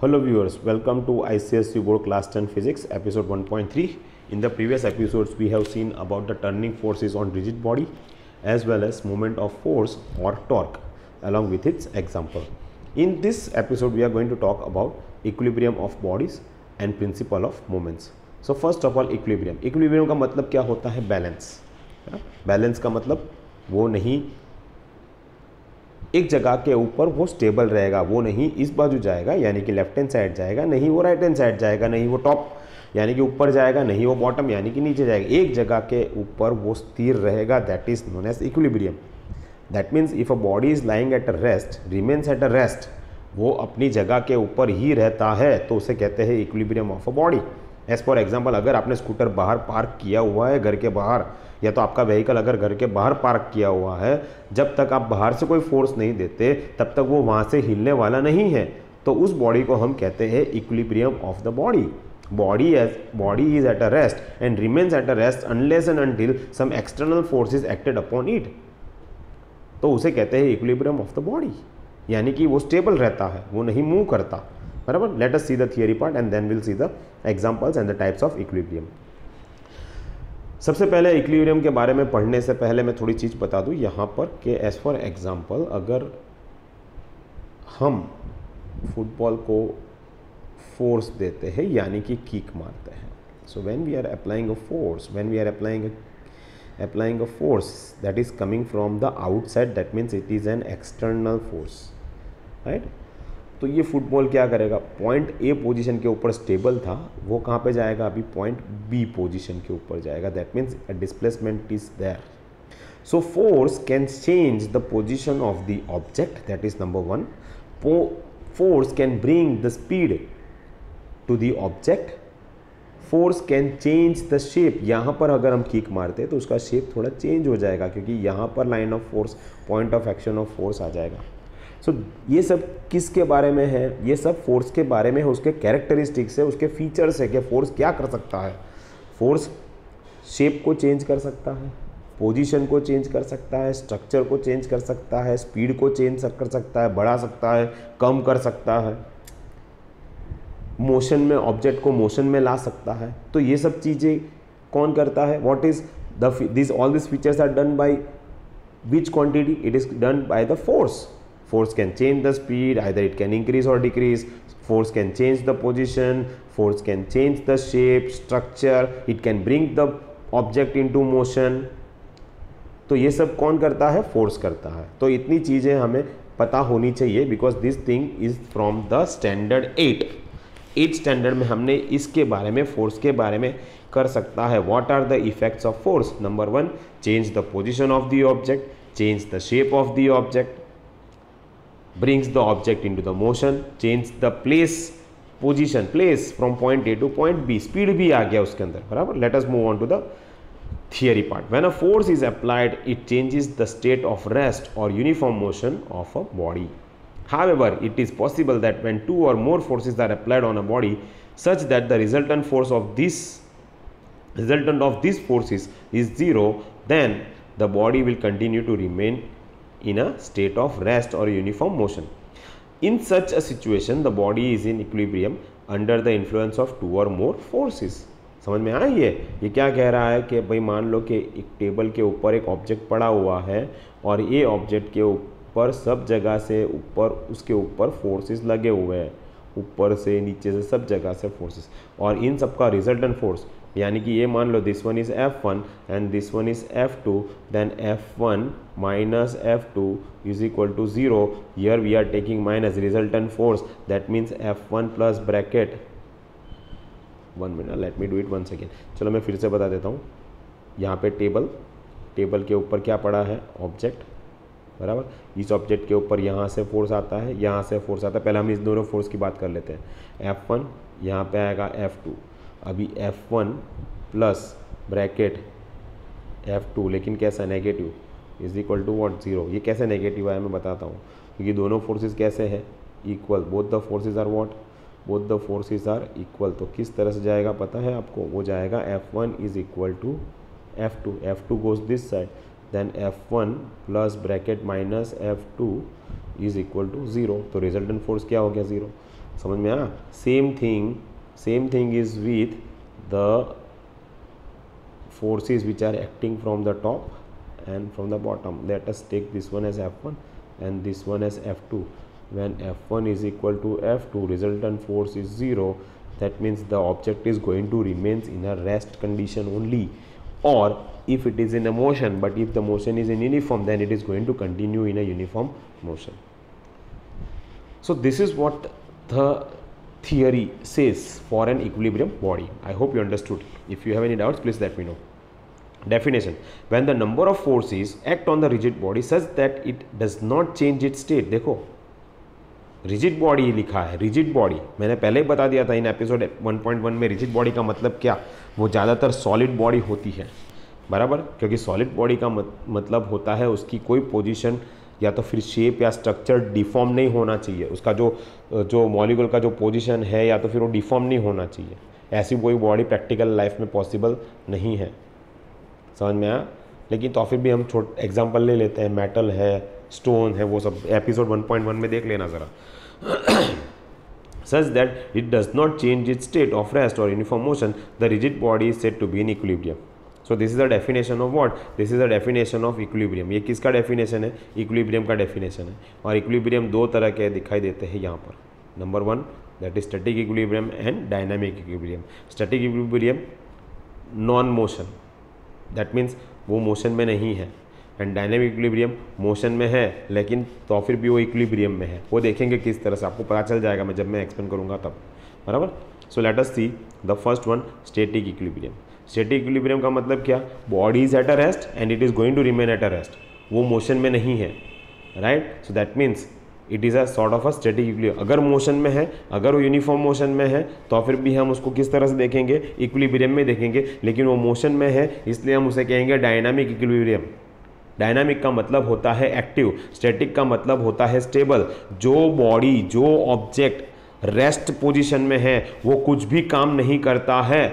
Hello viewers, welcome to ICSE Board Class 10 Physics episode 1.3. In the previous episodes we have seen about the turning forces on rigid body as well as moment of force or torque along with its example. In this episode we are going to talk about equilibrium of bodies and principle of moments. So first of all equilibrium. Equilibrium का मतलब क्या होता है? Balance. Balance का मतलब वो नहीं एक जगह के ऊपर वो स्टेबल रहेगा, वो नहीं इस बाजू जाएगा यानी कि लेफ्ट हैंड साइड जाएगा, नहीं वो राइट हैंड साइड जाएगा, नहीं वो टॉप यानी कि ऊपर जाएगा, नहीं वो बॉटम यानी कि नीचे जाएगा. एक जगह के ऊपर वो स्थिर रहेगा, that is known as equilibrium. That means if a body is lying at a rest, remains at a rest, वो अपनी जगह के ऊपर ही रहता है तो उसे कहते हैं equilibrium of a body. As for example, अगर आपने स्कूटर बाहर पार्क किया हुआ है घर के बाहर, या तो आपका व्हीकल अगर घर के बाहर पार्क किया हुआ है, जब तक आप बाहर से कोई फोर्स नहीं देते तब तक वो वहाँ से हिलने वाला नहीं है. तो उस बॉडी को हम कहते हैं equilibrium of the body. Body is at a rest and remains at a rest unless and until some external force is acted upon it. तो उसे कहते हैं इक्विलिब्रियम ऑफ द बॉडी, यानी कि वो स्टेबल रहता है, वो नहीं मूव करता. बराबर. Let us see the theory part and then will see the examples and the types of equilibrium. सबसे पहले इक्विलिब्रियम के बारे में पढ़ने से पहले मैं थोड़ी चीज़ बता दूं यहाँ पर कि एज फॉर एग्जांपल अगर हम फुटबॉल को फोर्स देते हैं यानी कि किक मारते हैं, so when we are applying a force, when we are applying a force that is coming from the outside, that means it is an external force, right? तो ये फुटबॉल क्या करेगा, पॉइंट ए पोजीशन के ऊपर stable था, वो कहाँ पे जाएगा, अभी पॉइंट बी पोजीशन के ऊपर जाएगा. That means a displacement is there. So force can change the position of the object, that is number one. Force can bring the speed to the object. Force can change the shape. यहाँ पर अगर हम kick मारते हैं तो उसका shape थोड़ा change हो जाएगा क्योंकि यहाँ पर line of force, point of action of force आ जाएगा. सो ये सब किसके बारे में है? ये सब फोर्स के बारे में है, उसके कैरेक्टरिस्टिक्स है, उसके फीचर्स है कि फोर्स क्या कर सकता है. फोर्स शेप को चेंज कर सकता है, पोजीशन को चेंज कर सकता है, स्ट्रक्चर को चेंज कर सकता है, स्पीड को चेंज कर सकता है, बढ़ा सकता है, कम कर सकता है, मोशन में ऑब्जेक्ट को मोशन में ला सकता है. तो ये सब चीज़ें कौन करता है? What is this all this features are done by which quantity? It is done by the force. Force can change the speed, either it can increase or decrease. Force can change the position, force can change the shape, structure, it can bring the object into motion. तो ये सब कौन करता है? Force करता है. तो इतनी चीज़ें हमें पता होनी चाहिए because this thing is from the standard 8 standard में हमने इसके बारे में, फोर्स के बारे में कर सकता है. What are the effects of force? Number one, change the position of the object, change the shape of the object, brings the object into the motion, change the place from point A to point B. speed भी आ गया उसके अंदर. बराबर. let us move on to the theory part. when a force is applied, it changes the state of rest or uniform motion of a body. However, it is possible that when two or more forces are applied on a body such that the resultant of these forces is zero, then the body will continue to remain in a state of rest or uniform motion. In such a situation, the body is in equilibrium under the influence of two or more forces. समझ में आई है? ये क्या कह रहा है कि भाई मान लो कि एक टेबल के ऊपर एक ऑब्जेक्ट पड़ा हुआ है और ये ऑब्जेक्ट के ऊपर सब जगह से ऊपर, उसके ऊपर फोर्सेस लगे हुए हैं, ऊपर से नीचे से सब जगह से फोर्सेस, और इन सब का रिजल्टेंट फोर्स यानी कि ये मान लो this one is F1 and this one is F2, then F1 minus F2 is equal to 0. Here we are taking minus resultant force, that means F1 plus bracket, 1 minute, let me do it once again. चलो मैं फिर से बता देता हूँ. यहाँ पे table के ऊपर क्या पड़ा है? ऑब्जेक्ट. बराबर. इस ऑब्जेक्ट के ऊपर यहाँ से फोर्स आता है, यहाँ से फोर्स आता है. पहले हम इस दोनों फोर्स की बात कर लेते हैं. F1 यहाँ पे आएगा F2. अभी F1 प्लस ब्रैकेट F2, लेकिन कैसा? Negative, is equal to what? 0. ये कैसे नेगेटिव आया मैं बताता हूँ. क्योंकि दोनों फोर्सेस कैसे हैं? Equal. Both the forces are what? Both the forces are equal. तो किस तरह से जाएगा पता है आपको? वो जाएगा F1 is equal to F2. F2 goes this side, then F1 plus bracket minus F2 is equal to 0. तो रिजल्टेंट फोर्स क्या हो गया? 0. समझ में आया? Same thing is with the forces which are acting from the top and from the bottom. Let us take this one as F1 and this one as F2. When F1 is equal to F2, resultant force is 0. That means the object is going to remain in a rest condition only, or if it is in a motion, but if the motion is in uniform, then it is going to continue in a uniform motion. So this is what the theory says for an equilibrium body. I hope you understood. If you have any doubts, please let me know. Definition: when the number of forces act on the rigid body such that it does not change its state. देखो rigid body लिखा है, rigid body मैंने पहले ही बता दिया था in episode 1.1 में। Rigid body का मतलब क्या, वो ज़्यादातर सॉलिड बॉडी होती है, बराबर, क्योंकि सॉलिड बॉडी का मतलब होता है उसकी कोई पोजीशन या तो फिर शेप या स्ट्रक्चर डिफॉर्म नहीं होना चाहिए, उसका जो मॉलिक्यूल का जो पोजीशन है या तो फिर वो डिफॉर्म नहीं होना चाहिए। ऐसी कोई बॉडी प्रैक्टिकल लाइफ में पॉसिबल नहीं है, समझ में आया? लेकिन तो फिर भी हम छोटे एग्जांपल ले लेते हैं, मेटल है, स्टोन है, वो सब एपिसोड 1.1 में देख लेना ज़रा। Such that it does not change its state of rest or uniform motion, the rigid body is said to be in equilibrium. So this is the definition of what? This is the definition of equilibrium. ये किसका definition है? Equilibrium का definition है। और equilibrium दो तरह के दिखाई देते हैं यहाँ पर। Number 1 that is static equilibrium and dynamic equilibrium. Static equilibrium non motion, that means वो motion में नहीं है, एंड डायनेमिक इक्विलिब्रियम मोशन में है लेकिन तो फिर भी वो इक्विलिब्रियम में है। वो देखेंगे किस तरह से, आपको पता चल जाएगा मैं जब मैं एक्सप्लेन करूँगा तब, बराबर। So let us see the first one, static equilibrium. Static equilibrium का मतलब क्या? Body is at a rest and it is going to remain at a rest, वो मोशन में नहीं है, right. So that means it is a sort of a static equilibrium. अगर motion में है, अगर वो यूनिफॉर्म मोशन में है तो फिर भी हम उसको किस तरह से देखेंगे? इक्विलिब्रियम में देखेंगे, लेकिन वो मोशन में है इसलिए हम उसे कहेंगे डायनामिक इक्विलिब्रियम। डायनामिक का मतलब होता है एक्टिव, स्टैटिक का मतलब होता है स्टेबल। जो बॉडी, जो ऑब्जेक्ट रेस्ट पोजीशन में है वो कुछ भी काम नहीं करता है,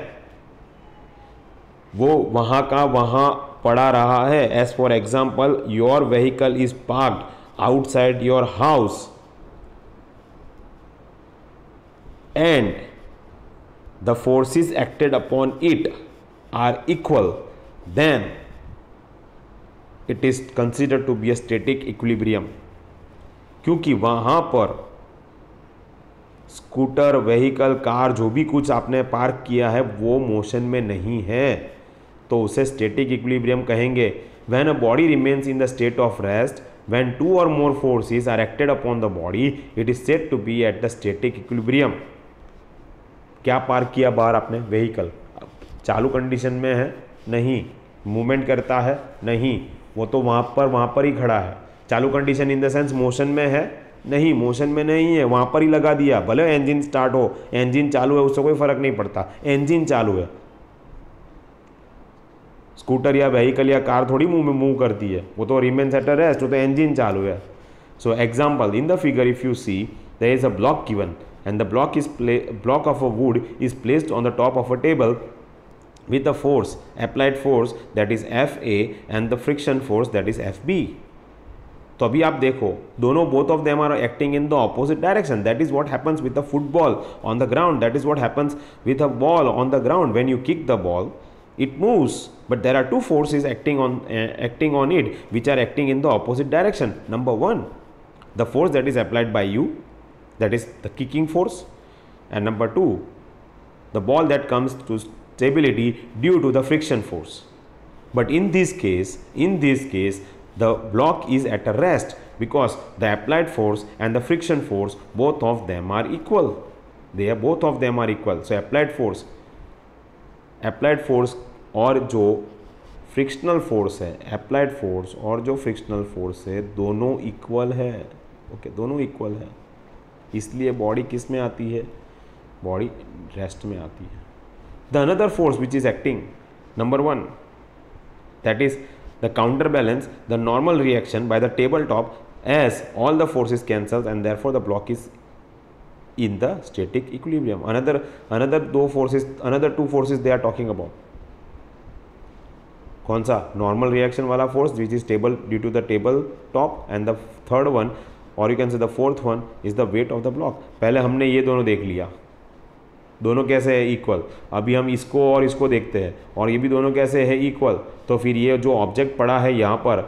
वो वहां का वहां पड़ा रहा है। As for example, your vehicle is parked outside your house and the forces acted upon it are equal, then it is considered to be a static equilibrium. क्योंकि वहां पर स्कूटर, व्हीकल, कार, जो भी कुछ आपने पार्क किया है वो मोशन में नहीं है, तो उसे स्टैटिक इक्विलिब्रियम कहेंगे। When a body remains in the state of rest, when 2 or more forces are acted upon the body, it is said to be at the static equilibrium। क्या पार्क किया बाहर आपने? व्हीकल चालू condition में है? नहीं। Movement करता है? नहीं, वो तो वहाँ पर ही खड़ा है। चालू condition in the sense motion में है? नहीं, मोशन में नहीं है, वहाँ पर ही लगा दिया। भले इंजन स्टार्ट हो, इंजन चालू है, उससे कोई फर्क नहीं पड़ता, इंजन चालू है। स्कूटर या व्हीकल या कार थोड़ी मूव करती है, वो तो रिमेन्स एट अ रेस्ट, वो तो इंजन चालू है। So example, in the figure if you see there is a block given and the block of a wood is placed on the top of a table with the force, applied force that is Fa and the friction force that is Fb. तो अभी आप देखो दोनों, both of them are acting in the opposite direction. That is what happens with a football on the ground. That is what happens with a ball on the ground. When you kick the ball, it moves, but there are two forces acting on it which are acting in the opposite direction. Number 1, the force that is applied by you, that is the kicking force, and number 2, the ball that comes to stability due to the friction force. But in this case the block is at a rest because the applied force and the friction force, both of them are equal. Both of them are equal. So applied force और जो frictional force है, applied force और जो frictional force है, दोनों equal है। Okay, दोनों equal है, इसलिए बॉडी किस में आती है? बॉडी रेस्ट में आती है। The another force which is acting, number 1, that is the counterbalance the normal reaction by the tabletop, as all the forces cancels and therefore the block is in the static equilibrium. Another two forces they are talking about. कौन सा? Normal reaction वाला force which is stable due to the table top, and the third one और you can say the fourth one is the weight of the block. पहले हमने ये दोनों देख लिया, दोनों कैसे है इक्वल। अभी हम इसको और इसको देखते हैं और ये भी दोनों कैसे है इक्वल। तो फिर ये जो ऑब्जेक्ट पड़ा है यहाँ पर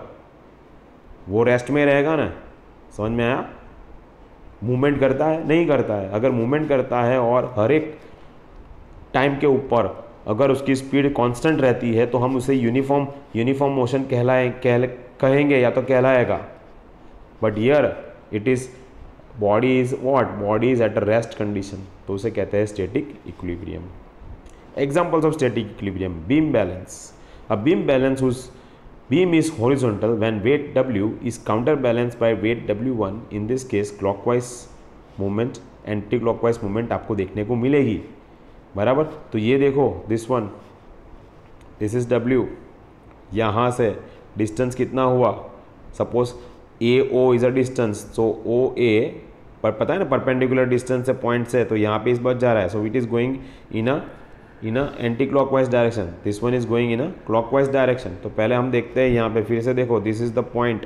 वो रेस्ट में रहेगा ना, समझ में आया। मूवमेंट करता है नहीं करता है, अगर मूवमेंट करता है और हर एक टाइम के ऊपर अगर उसकी स्पीड कांस्टेंट रहती है तो हम उसे यूनिफॉर्म मोशन कहेंगे या तो कहलाएगा। But here it is body is what, body is at a rest condition, तो उसे कहते हैं static equilibrium. Examples of static equilibrium, beam balance. A beam balance whose beam is horizontal when weight W is counterbalanced by weight W1, in this case clockwise movement, anti clockwise movement आपको देखने को मिलेगी, बराबर। तो ये देखो this one, this is W, यहाँ से डिस्टेंस कितना हुआ, suppose AO is a distance, so OA पर पता है ना परपेंडिकुलर डिस्टेंस से पॉइंट से, तो यहाँ पे इस बच जा रहा है, so it is going in a anti clockwise direction, this one is going in a clockwise direction. तो पहले हम देखते हैं यहाँ पे, फिर से देखो दिस इज द पॉइंट,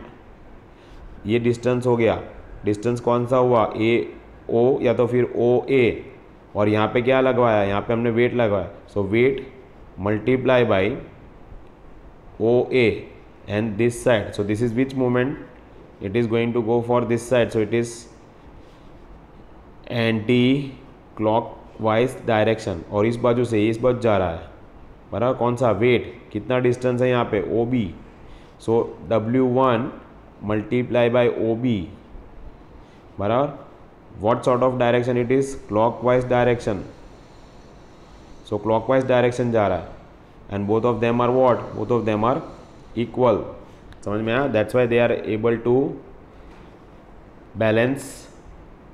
ये डिस्टेंस हो गया, डिस्टेंस कौन सा हुआ AO या तो फिर OA, और यहाँ पे क्या लगवाया, यहाँ पे हमने वेट लगवाया, so weight multiply by OA and this side, so this is which moment, it is going to go for this side, so it is anti clockwise direction, और इस बाजू से इस बच जा रहा है, बराबर। कौन सा वेट, कितना डिस्टेंस है यहाँ पे OB, so W1 multiply by OB, बराबर। What sort of direction it is, clockwise direction, so clockwise direction जा रहा है, and both of them are what, both of them are equal, समझ में आया। That's why they are able to balance,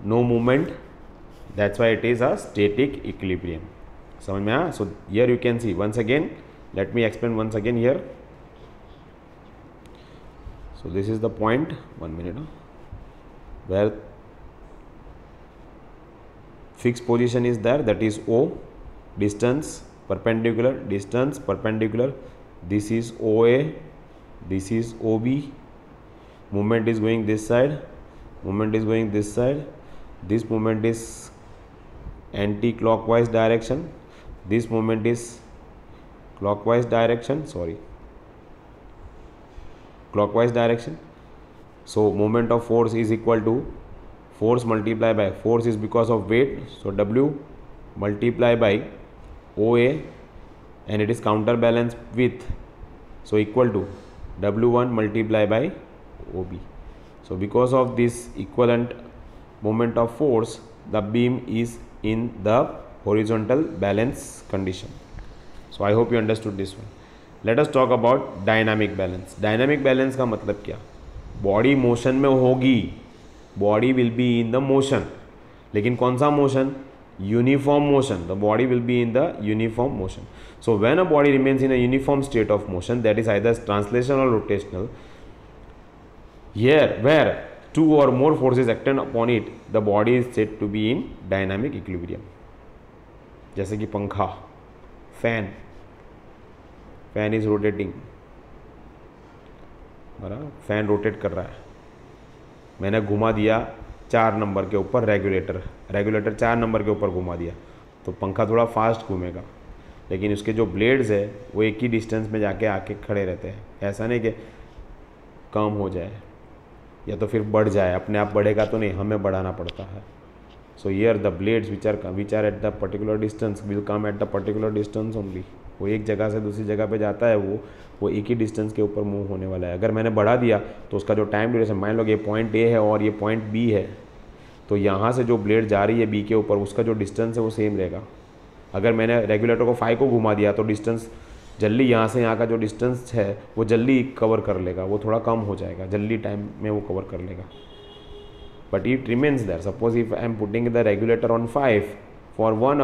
no movement, that's why it is a static equilibrium, समझ में आया। So here you can see once again, let me explain once again here. So this is the point, 1 minute, where fixed position is there, that is O, distance perpendicular, this is OA, this is OB, movement is going this side, movement is going this side, this movement is anti-clockwise direction, this movement is clockwise direction, clockwise direction. So moment of force is equal to force multiplied by, force is because of weight, so W multiply by OA, and it is counterbalanced with, so equal to W1 multiply by OB. So because of this equivalent moment of force, the beam is in the horizontal balance condition. So I hope you understood this one. Let us talk about dynamic balance. Dynamic balance का मतलब क्या, body motion में होगी, body will be in the motion, लेकिन कौन सा motion, uniform motion, the body will be in the uniform motion. So when a body remains in a uniform state of motion, that is either translational or rotational, here where two or more forces acted upon it, the body is said to be in dynamic equilibrium. जैसे कि पंखा, fan is rotating, बराबर, fan rotate कर रहा है, मैंने घुमा दिया 4 नंबर के ऊपर रेगुलेटर 4 नंबर के ऊपर घुमा दिया, तो पंखा थोड़ा फास्ट घूमेगा, लेकिन उसके जो ब्लेड्स है वो एक ही डिस्टेंस में जाके आके खड़े रहते हैं, ऐसा नहीं कि कम हो जाए या तो फिर बढ़ जाए, अपने आप बढ़ेगा तो नहीं, हमें बढ़ाना पड़ता है. So here the blades which are at the particular distance will come at the particular distance only. वो एक जगह से दूसरी जगह पे जाता है, वो एक ही डिस्टेंस के ऊपर मूव होने वाला है. अगर मैंने बढ़ा दिया तो उसका जो टाइम ड्यूरेशन, मान लो ये पॉइंट ए है और ये पॉइंट बी है, तो यहाँ से जो ब्लेड जा रही है बी के ऊपर, उसका जो डिस्टेंस है वो सेम रहेगा. अगर मैंने रेगुलेटर को 5 को घुमा दिया तो डिस्टेंस जल्दी यहाँ से यहाँ का जो डिस्टेंस है वो जल्दी कवर कर लेगा, वो थोड़ा कम हो जाएगा, जल्दी टाइम में वो कवर कर लेगा. But it remains there. Suppose if I am putting the regulator on 5 for 1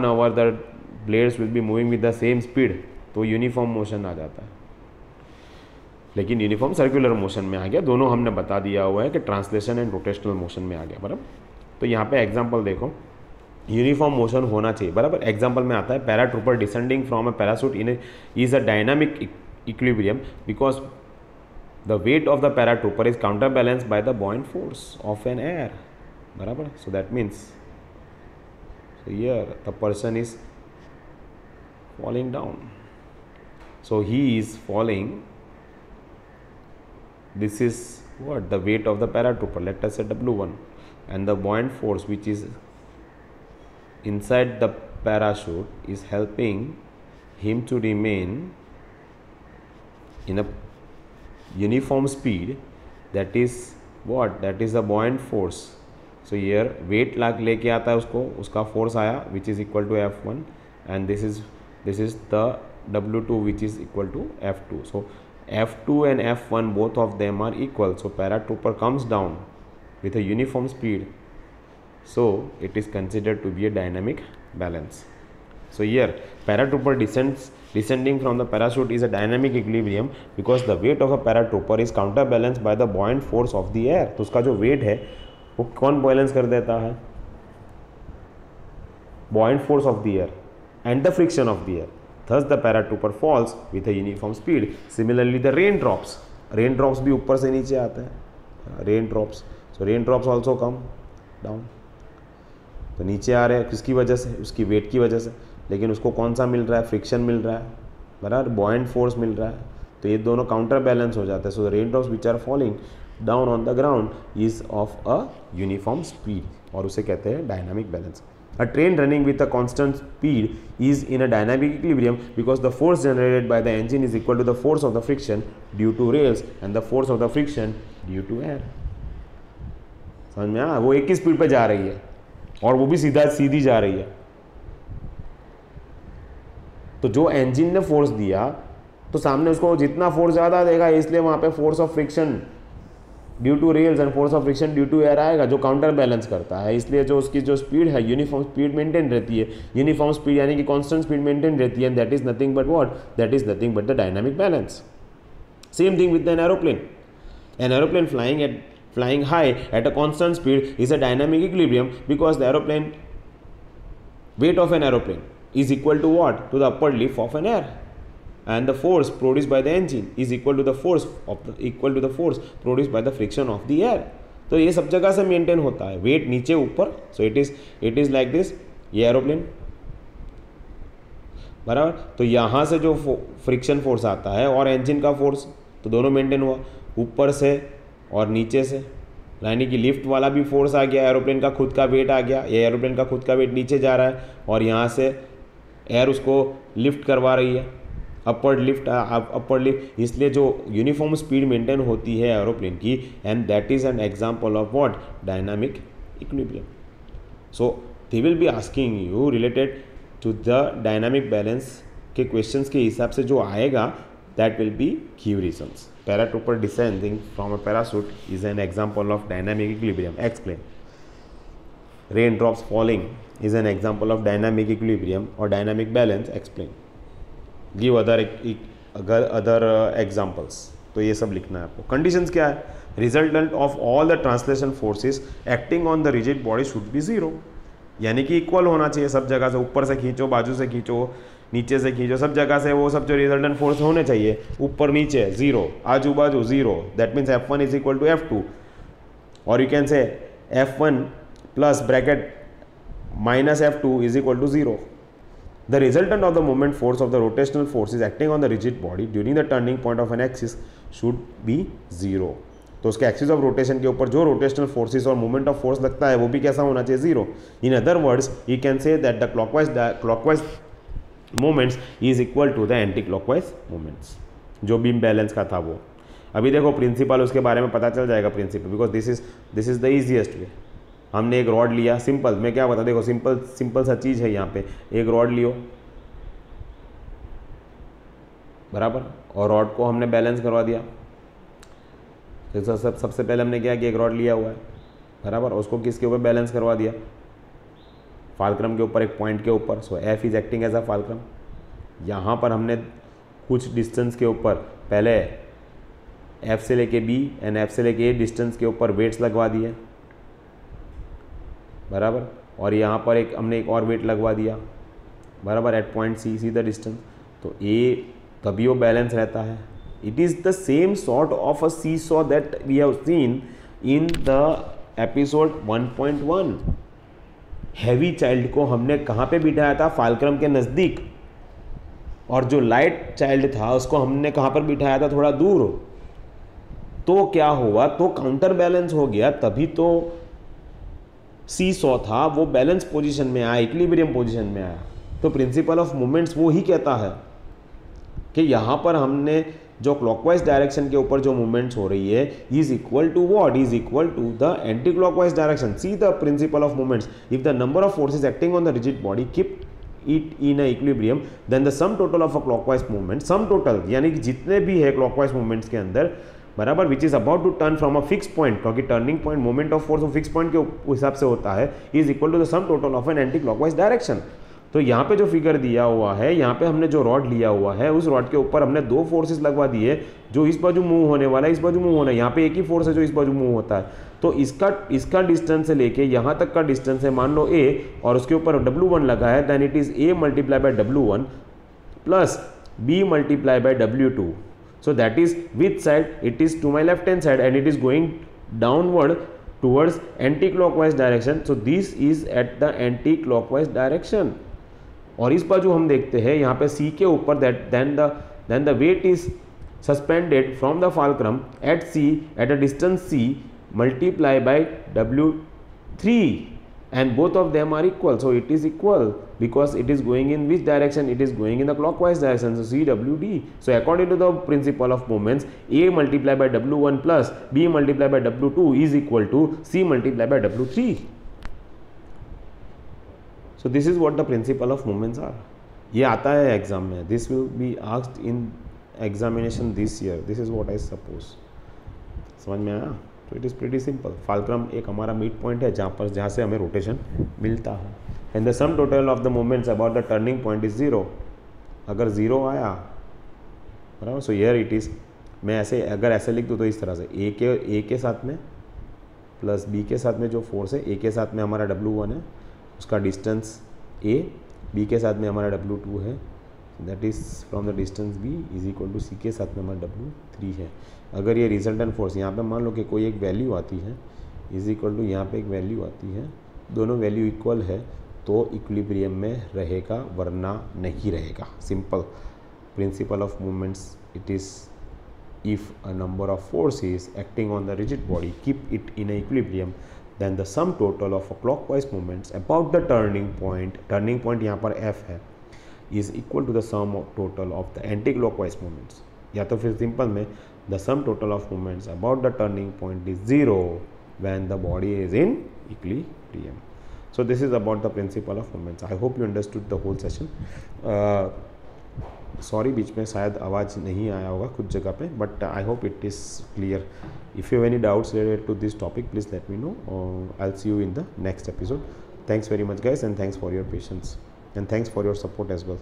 hour the blades will be moving with the same speed, तो यूनिफॉर्म मोशन आ जाता है. लेकिन यूनिफॉर्म सर्कुलर मोशन में आ गया. दोनों हमने बता दिया हुआ है कि ट्रांसलेशन एंड रोटेशनल मोशन में आ गया, बराबर. तो यहाँ पे एग्जांपल देखो, यूनिफॉर्म मोशन होना चाहिए, बराबर. एग्जांपल में आता है paratrooper descending from a parachute in is a dynamic equilibrium because the weight of the paratrooper is counter balance by the buoyant force of an air. बराबर. So that means so here the person is falling down. So he is falling. This is what? The weight of the paratrooper. Let us say W1, and the buoyant force which is inside the parachute is helping him to remain in a uniform speed. That is what? That is the buoyant force. So here weight लेके आता है उसको, उसका force आया which is equal to F1, and this is the W2 which is equal to F2. So F2 and F1 both of them are equal. So paratrooper comes down with a uniform speed. So it is considered to be a dynamic balance. So here paratrooper descending from the parachute is a dynamic equilibrium because the weight of a paratrooper is counterbalanced by the buoyant force of the air. तो उसका जो weight है वो कौन balance कर देता है? buoyant force of the air and the friction of the air. Thus the paratrooper falls with a uniform speed. Similarly the raindrops भी ऊपर से नीचे आते हैं. Raindrops. So raindrops also come down. तो नीचे आ रहे हैं किसकी वजह से? उसकी वेट की वजह से. लेकिन उसको कौन सा मिल रहा है? फ्रिक्शन मिल रहा है. बराबर. buoyant force मिल रहा है. तो ये दोनों काउंटर बैलेंस हो जाते हैं. So the raindrops which are falling down on the ground is of a uniform speed और उसे कहते हैं dynamic balance. A train running with a constant speed is in a dynamic equilibrium because the force generated by the engine is equal to the force of the friction due to rails and the force of the friction due to air. समझ में आया? वो एक ही speed पे जा रही है और वो भी सीधी जा रही है. तो जो इंजन ने फोर्स दिया तो सामने उसको जितना फोर्स ज़्यादा देगा इसलिए वहाँ पे force of friction due to rails and force of friction due to air आएगा जो काउंटर बैलेंस करता है. इसलिए जो उसकी जो स्पीड है यूनिफॉर्म स्पीड मेंटेन रहती है. यूनिफॉर्म स्पीड यानी कि कांस्टेंट स्पीड मेंटेन रहती है. And that is nothing but what? That is nothing but the dynamic balance. Same thing with an aeroplane. An aeroplane flying high at a constant speed is a dynamic equilibrium because the weight of an aeroplane is equal to what? To the upward lift of an air. And the force produced by the engine is equal to the force produced by the friction of the air. तो ये सब जगह से maintain होता है. Wait नीचे ऊपर. So it is like this. ये एरोप्लेन बराबर. तो यहाँ से जो फ्रिक्शन फोर्स आता है और इंजन का फोर्स तो दोनों मेंटेन हुआ ऊपर से और नीचे से. यानी कि लिफ्ट वाला भी फोर्स आ गया, एरोप्लेन का खुद का वेट आ गया. ये एरोप्लेन का खुद का वेट नीचे जा रहा है और यहाँ से एयर उसको लिफ्ट करवा रही है. Upward lift. इसलिए जो यूनिफॉर्म स्पीड मेंटेन होती है एरोप्लेन की. And that is an example of what? Dynamic equilibrium. So they will be asking you related to the dynamic balance के क्वेश्चंस के हिसाब से जो आएगा that will be give reasons. Paratrooper descending from a parachute is an example of dynamic equilibrium. Explain. Raindrops falling is an example of dynamic equilibrium or dynamic balance. Explain. Give other examples. तो ये सब लिखना है आपको. Conditions क्या है? Resultant of all the translation forces acting on the rigid body should be zero. यानी कि इक्वल होना चाहिए सब जगह से. ऊपर से खींचो, बाजू से खींचो, नीचे से खींचो, सब जगह से वो सब जो रिजल्टेंट फोर्स होने चाहिए ऊपर नीचे जीरो, आजू बाजू zero. That means F1 is equal to F2 और you can say F1 plus bracket minus F2 is equal to zero. The resultant of the moment force of the rotational force is acting on the rigid body during the turning point of an axis should be zero. तो उसके axis of rotation के ऊपर जो rotational forces और moment of force लगता है वो भी कैसा होना चाहिए? Zero. In other words you can say that the clockwise moments is equal to the anti clockwise moments. जो बीम बैलेंस का था वो. अभी देखो प्रिंसिपल, उसके बारे में पता चल जाएगा principle, because this is the easiest way. हमने एक रॉड लिया सिंपल. मैं क्या बता, देखो सिंपल सा चीज़ है यहाँ पे. एक रॉड लियो बराबर और रॉड को हमने बैलेंस करवा दिया. तो सबसे पहले हमने क्या किया? एक रॉड लिया हुआ है बराबर, उसको किसके ऊपर बैलेंस करवा दिया? फाल्क्रम के ऊपर, एक पॉइंट के ऊपर. So F is acting as a fulcrum. यहाँ पर हमने कुछ डिस्टेंस के ऊपर पहले एफ से लेके बी एंड एफ से लेके ए डिस्टेंस के ऊपर वेट्स लगवा दिए बराबर. और यहाँ पर हमने एक और वेट लगवा दिया बराबर at point C the distance. तो ए तभी वो बैलेंस रहता है It is the same sort of a seesaw that we have seen in the episode 1.1. Heavy child को हमने कहाँ पे बिठाया था? फाल्क्रम के नज़दीक, और जो लाइट चाइल्ड था उसको हमने कहाँ पर बिठाया था? थोड़ा दूर। तो क्या हुआ? तो काउंटर बैलेंस हो गया, तभी तो सीसॉ था वो बैलेंस पोजीशन में आया, इक्विलिब्रियम पोजीशन में आया। तो प्रिंसिपल ऑफ मोमेंट्स वो ही कहता है कि यहाँ पर हमने जो क्लॉकवाइज डायरेक्शन के ऊपर जो मूवमेंट्स हो रही है is equal to what? Is equal to the anti clockwise direction. See the principle of movements, if the number of forces acting on the rigid body keep it in a equilibrium then the sum total of a clockwise movement, sum total यानी कि जितने भी है clockwise movements के अंदर, बराबर, which is about to turn from a fix point, क्योंकि turning point moment of force fix point के हिसाब से होता है, is equal to the sum total of an anti clockwise direction. तो यहाँ पे जो फिगर दिया हुआ है, यहाँ पे हमने जो रॉड लिया हुआ है, उस रॉड के ऊपर हमने दो फोर्सेस लगवा दिए, जो इस बाजू मूव होने वाला है, इस बाजू मूव होना है। यहाँ पे एक ही फोर्स है जो इस बाजू मूव होता है। तो इसका डिस्टेंस से लेके यहाँ तक का डिस्टेंस है, मान लो a, और उसके ऊपर W1 लगा है, then it is a multiply by W1 plus b multiply by W2। So that is which side? It is to my left hand side and it is going downward towards anti-clockwise direction. So this is at the anti-clockwise direction. और इस बाजू हम देखते हैं यहाँ पे C के ऊपर then the weight is suspended from the fulcrum at C at a distance C multiply by W3, and both of them are equal. So it is equal because it is going in which direction? It is going in the clockwise direction. So CWD. So according to the principle of moments, A multiplied by W1 plus B multiplied by W2 is equal to C multiplied by W3. So this is what the principle of moments are. ये आता है exam में. This will be asked in examination this year. This is what I suppose. समझ में आया? तो it is pretty simple. फाल्क्रम एक हमारा मिड पॉइंट है जहाँ से हमें रोटेशन मिलता है. And the sum total of the moments about the turning point is zero. अगर ज़ीरो आया, बराबर, सो हियर इट इज़, मैं ऐसे अगर ऐसे लिख दूँ तो इस तरह से ए के साथ में प्लस बी के साथ में जो फोर्स है, ए के साथ में हमारा W1 है, उसका डिस्टेंस ए, बी के साथ में हमारा W2 है, that is from the distance B is equal to C के साथ में हमारा W3 है. अगर ये रिजल्टेंट फोर्स यहाँ पे मान लो कि कोई एक वैल्यू आती है, इज इक्वल टू यहाँ पे एक वैल्यू आती है, दोनों वैल्यू इक्वल है तो इक्विलिब्रियम में रहेगा, वरना नहीं रहेगा. Simple principal of movements, it is if a number of forces acting on the rigid body keep it in equilibrium then the sum total of a clockwise movements about the turning point यहाँ पर F है, is equal to the sum total of the anti-clockwise movements. या तो फिर simple में the sum total of movements about the turning point is zero when the body is in equilibrium. So this is about the principle of moments. I hope you understood the whole session. Sorry बीच में शायद आवाज़ नहीं आया होगा कुछ जगह पे, but I hope it is clear. If you have any doubts related to this topic please let me know. I will see you in the next episode. Thanks very much guys, and thanks for your patience, and thanks for your support as well.